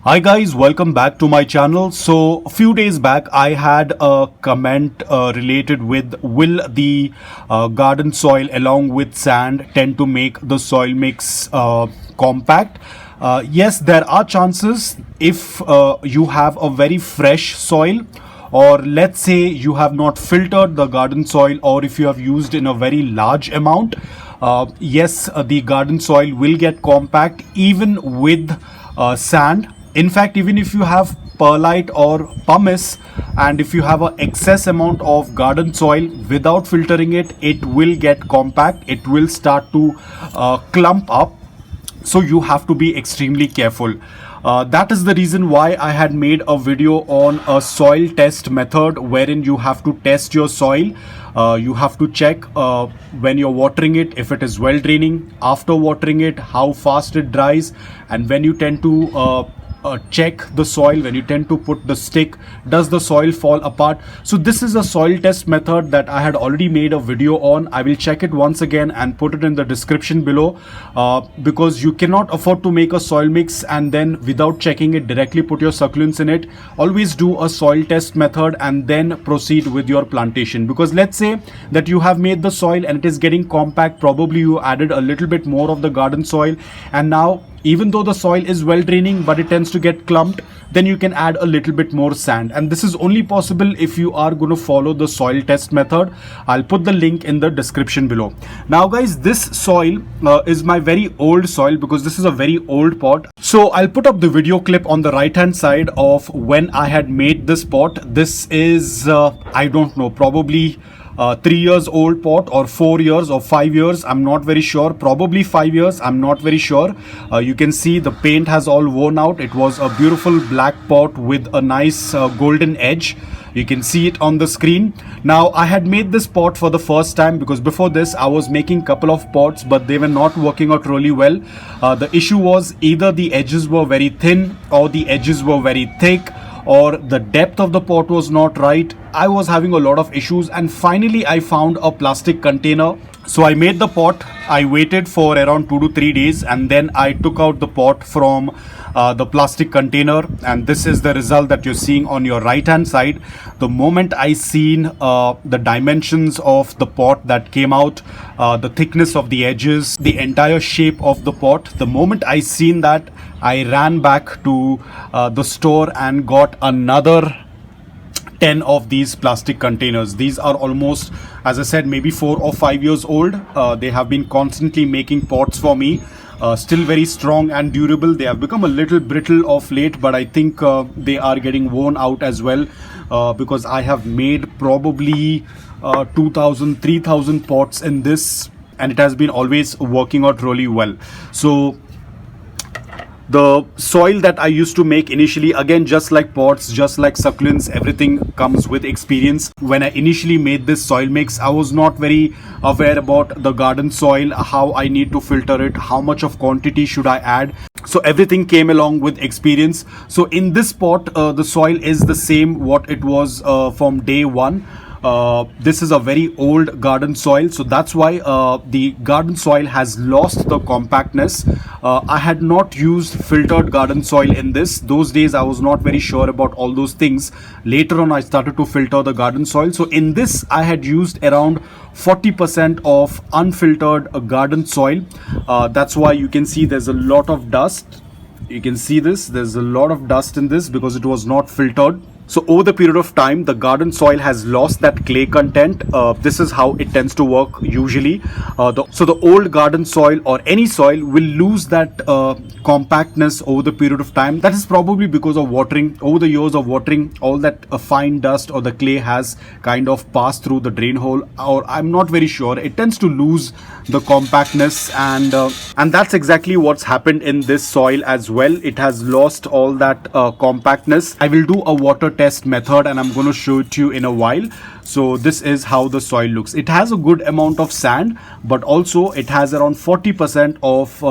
Hi guys, welcome back to my channel. So a few days back I had a comment related with will the garden soil along with sand tend to make the soil mix compact. Yes, there are chances if you have a very fresh soil, or let's say you have not filtered the garden soil, or if you have used in a very large amount. Yes, the garden soil will get compact even with sand. In fact, even if you have perlite or pumice, and if you have an excess amount of garden soil without filtering it, it will get compact. It will start to clump up. So you have to be extremely careful. That is the reason why I had made a video on a soil test method, wherein you have to test your soil. You have to check when you're watering it, if it is well draining, after watering it, how fast it dries, and when you tend to check the soil, when you tend to put the stick, does the soil fall apart? So this is a soil test method that I had already made a video on. I will check it once again and put it in the description below, because you cannot afford to make a soil mix and then without checking it directly put your succulents in it. Always do a soil test method and then proceed with your plantation, because let's say that you have made the soil and it is getting compact. Probably you added a little bit more of the garden soil, and now even though the soil is well draining but it tends to get clumped, then you can add a little bit more sand. And this is only possible if you are going to follow the soil test method. I'll put the link in the description below. Now guys, this soil is my very old soil, because this is a very old pot. So I'll put up the video clip on the right hand side of when I had made this pot. This is I don't know, probably 3 years old pot, or 4 years or 5 years, I'm not very sure. Probably 5 years, I'm not very sure. You can see the paint has all worn out. It was a beautiful black pot with a nice golden edge. You can see it on the screen. Now I had made this pot for the first time, because before this I was making couple of pots, but they were not working out really well. The issue was either the edges were very thin, or the edges were very thick, or the depth of the pot was not right. I was having a lot of issues, and finally I found a plastic container. So I made the pot. I waited for around 2 to 3 days, and then I took out the pot from the plastic container, and this is the result that you're seeing on your right hand side. The moment I seen the dimensions of the pot that came out, the thickness of the edges, the entire shape of the pot, the moment I seen that, I ran back to the store and got another 10 of these plastic containers. These are almost, as I said, maybe 4 or 5 years old. They have been constantly making pots for me. Still very strong and durable. They have become a little brittle of late, but I think they are getting worn out as well, because I have made probably 2,000, 3,000 pots in this, and it has been always working out really well. So the soil that I used to make initially, again, just like pots, just like succulents, everything comes with experience. When I initially made this soil mix, I was not very aware about the garden soil, how I need to filter it, how much of quantity should I add. So everything came along with experience. So in this pot, the soil is the same what it was from day one. This is a very old garden soil, so that's why the garden soil has lost the compactness. I had not used filtered garden soil in this. Those days I was not very sure about all those things. Later on I started to filter the garden soil. So in this I had used around 40% of unfiltered garden soil. That's why you can see there's a lot of dust. You can see this, there's a lot of dust in this because it was not filtered. So over the period of time, the garden soil has lost that clay content. This is how it tends to work usually. So the old garden soil or any soil will lose that compactness over the period of time. That is probably because of watering. Over the years of watering, all that fine dust or the clay has kind of passed through the drain hole, or I'm not very sure. It tends to lose the compactness, and that's exactly what's happened in this soil as well. It has lost all that compactness. I will do a water test method and I'm going to show it to you in a while. So this is how the soil looks. It has a good amount of sand, but also it has around 40% of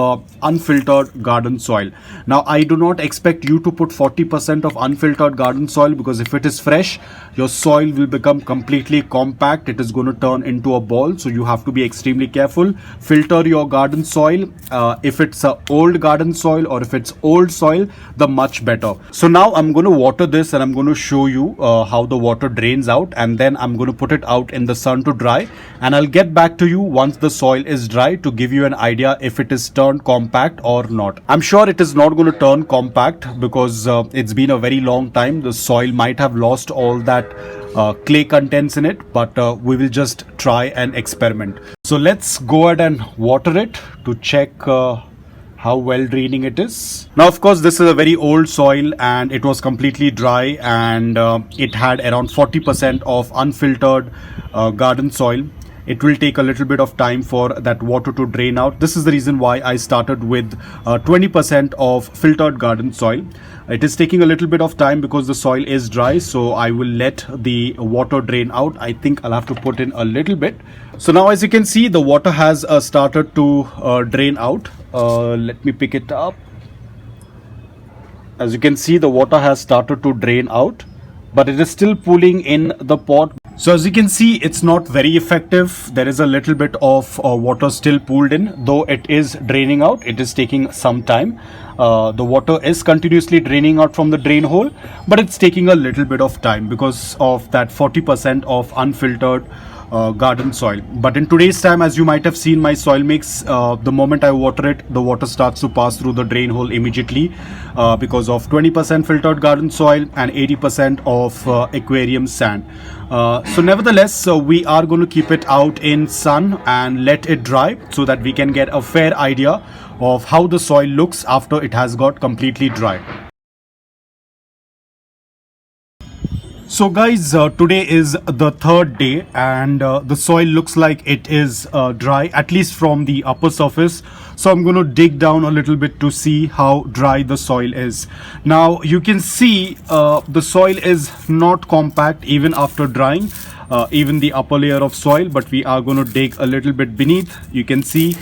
unfiltered garden soil. Now I do not expect you to put 40% of unfiltered garden soil, because if it is fresh, your soil will become completely compact. It is going to turn into a ball, so you have to be extremely careful. Filter your garden soil. If it's a old garden soil or if it's old soil, the much better. So now I'm going to water this, and I'm going to show you how the water drains out, and then I'm going to put it out in the sun to dry, and I'll get back to you once the soil is dry to give you an idea if it is turned compact or not. I'm sure it is not going to turn compact because it's been a very long time. The soil might have lost all that clay contents in it, but we will just try and experiment. So let's go ahead and water it to check how well draining it is. Now of course this is a very old soil, and it was completely dry, and it had around 40% of unfiltered garden soil. It will take a little bit of time for that water to drain out. This is the reason why I started with 20% of filtered garden soil. It is taking a little bit of time because the soil is dry, so I will let the water drain out. I think I'll have to put in a little bit. So now as you can see, the water has started to drain out. Let me pick it up. As you can see, the water has started to drain out, but it is still pooling in the pot. So as you can see, it's not very effective. There is a little bit of water still pooled in, though it is draining out. It is taking some time. The water is continuously draining out from the drain hole, but it's taking a little bit of time because of that 40% of unfiltered garden soil. But in today's time, as you might have seen my soil mix, the moment I water it, the water starts to pass through the drain hole immediately because of 20% filtered garden soil and 80% of aquarium sand. So nevertheless, we are going to keep it out in sun and let it dry so that we can get a fair idea of how the soil looks after it has got completely dry. So guys, today is the third day, and the soil looks like it is dry, at least from the upper surface. So I'm going to dig down a little bit to see how dry the soil is. Now you can see the soil is not compact even after drying. Even the upper layer of soil, but we are going to dig a little bit beneath. You can see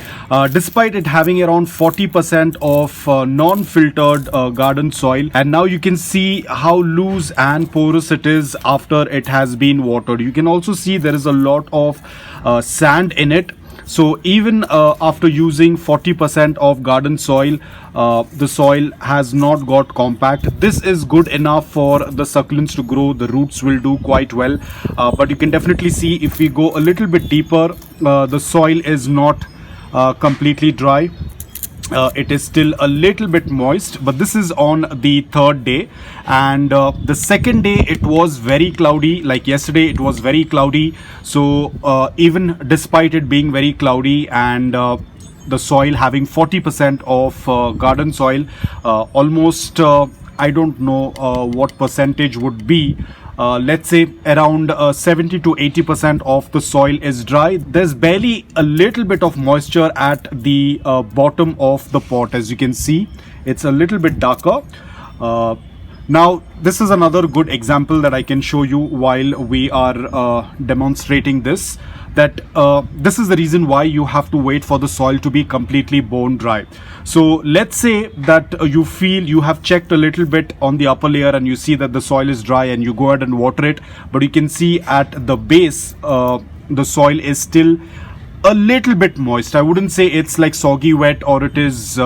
despite it having around 40% of non-filtered garden soil, and now you can see how loose and porous it is after it has been watered. You can also see there is a lot of sand in it. So even after using 40% of garden soil, the soil has not got compact. This is good enough for the succulents to grow. The roots will do quite well, but you can definitely see if we go a little bit deeper, the soil is not completely dry. It is still a little bit moist, but this is on the third day, and the second day it was very cloudy. Like yesterday it was very cloudy, so even despite it being very cloudy and the soil having 40% of garden soil, almost I don't know what percentage would be. Let's say around 70 to 80% of the soil is dry. There's barely a little bit of moisture at the bottom of the pot. As you can see, it's a little bit darker. Now this is another good example that I can show you while we are demonstrating this, that this is the reason why you have to wait for the soil to be completely bone dry. So let's say that you feel you have checked a little bit on the upper layer and you see that the soil is dry, and you go ahead and water it, but you can see at the base the soil is still a little bit moist. I wouldn't say it's like soggy wet or it is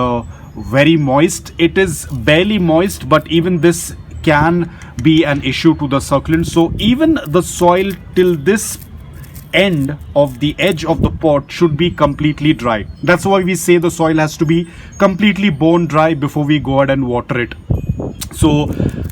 very moist. It is barely moist, but even this can be an issue to the succulent. So even the soil till this end of the edge of the pot should be completely dry. That's why we say the soil has to be completely bone dry before we go ahead and water it. So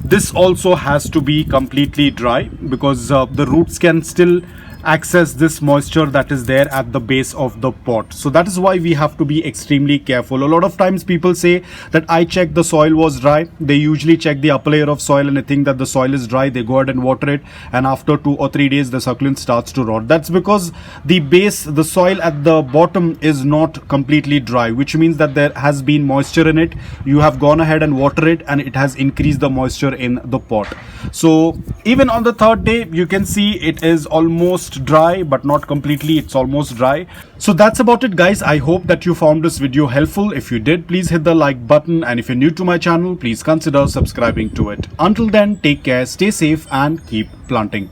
this also has to be completely dry because the roots can still access this moisture that is there at the base of the pot. So that is why we have to be extremely careful. A lot of times people say that I checked the soil was dry. They usually check the upper layer of soil and they think that the soil is dry. They go ahead and water it, and after 2 or 3 days the succulent starts to rot. That's because the base, the soil at the bottom is not completely dry, which means that there has been moisture in it. You have gone ahead and water it, and it has increased the moisture in the pot. So even on the third day, you can see it is almost dry, but not completely. It's almost dry. So that's about it, guys. I hope that you found this video helpful. If you did, please hit the like button, and if you're new to my channel, please consider subscribing to it. Until then, take care, stay safe, and keep planting.